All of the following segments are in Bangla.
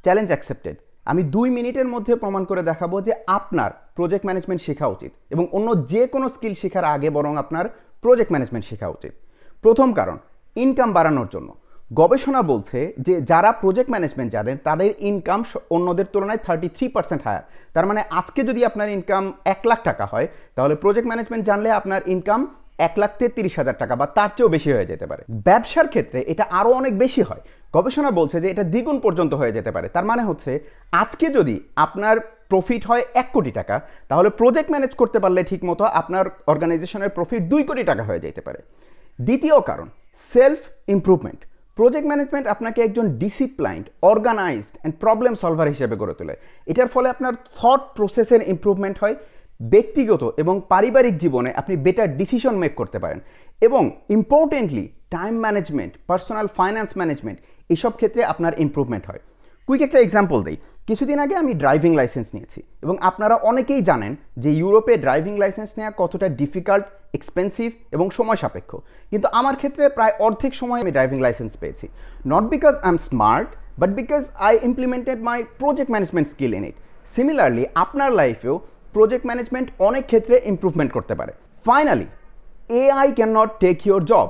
Challenge accepted. আমি 2 মিনিটের মধ্যে প্রমাণ করে দেখাবো যে আপনার প্রজেক্ট ম্যানেজমেন্ট শেখা উচিত এবং অন্য যে কোনো স্কিল শেখার আগে বরং আপনার প্রজেক্ট ম্যানেজমেন্ট শেখা উচিত। প্রথম কারণ, ইনকাম বাড়ানোর জন্য। গবেষণা বলছে যে যারা প্রজেক্ট ম্যানেজমেন্ট জানেন তাদের ইনকাম অন্যদের তুলনায় 33% হায়ার। তার মানে আজকে যদি আপনার ইনকাম 1 লাখ টাকা হয়, তাহলে প্রজেক্ট ম্যানেজমেন্ট জানলে আপনার ইনকাম 1,33,000 টাকা বা তার চেয়েও বেশি হয়ে যেতে পারে। ব্যবসার ক্ষেত্রে এটা আরও অনেক বেশি হয়। গবেষণা বলছে যে এটা দ্বিগুণ পর্যন্ত হয়ে যেতে পারে। তার মানে হচ্ছে আজকে যদি আপনার প্রফিট হয় 1 কোটি টাকা, তাহলে প্রজেক্ট ম্যানেজ করতে পারলে ঠিকমতো আপনার অর্গানাইজেশনের প্রফিট 2 কোটি টাকা হয়ে যেতে পারে। দ্বিতীয় কারণ, সেলফ ইমপ্রুভমেন্ট। প্রজেক্ট ম্যানেজমেন্ট আপনাকে একজন ডিসিপ্লাইন্ড, অর্গানাইজড অ্যান্ড প্রবলেম সলভার হিসেবে গড়ে তোলে। এটার ফলে আপনার থট প্রসেসের ইমপ্রুভমেন্ট হয়। ব্যক্তিগত এবং পারিবারিক জীবনে আপনি বেটার ডিসিশন মেক করতে পারেন এবং importantly time management, personal finance management এসব ক্ষেত্রে আপনার ইমপ্রুভমেন্ট হয়। কুইক একটা এক্সাম্পল দিই। কিছুদিন আগে আমি ড্রাইভিং লাইসেন্স নিয়েছি এবং আপনারা অনেকেই জানেন যে ইউরোপে ড্রাইভিং লাইসেন্স নেওয়া কতটা ডিফিকাল্ট, এক্সপেন্সিভ এবং সময় সাপেক্ষ। কিন্তু আমার ক্ষেত্রে প্রায় অর্ধেক সময় আমি ড্রাইভিং লাইসেন্স পেয়েছি। Not because I am smart, but because I implemented my project management skill in it. Similarly আপনার লাইফেও প্রজেক্ট ম্যানেজমেন্ট অনেক ক্ষেত্রে ইমপ্রুভমেন্ট করতে পারে। Finally, AI can not take your job.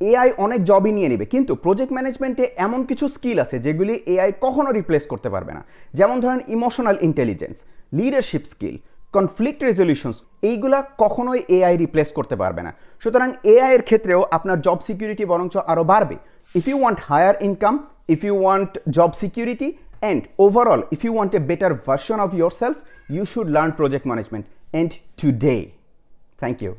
AI অনেক জবই নিয়ে নেবে, কিন্তু প্রজেক্ট ম্যানেজমেন্টে এমন কিছু স্কিল আছে যেগুলি এআই কখনো রিপ্লেস করতে পারবে না। যেমন ধরেন emotional intelligence, leadership skill, conflict resolutions, এইগুলা কখনোই এআই রিপ্লেস করতে পারবে না। সুতরাং এআই এর ক্ষেত্রেও আপনার জব সিকিউরিটি বরঞ্চ আরও বাড়বে। If you want higher income, if you want job security, and overall, if you want a better version of yourself, you should learn project management, and today. Thank you.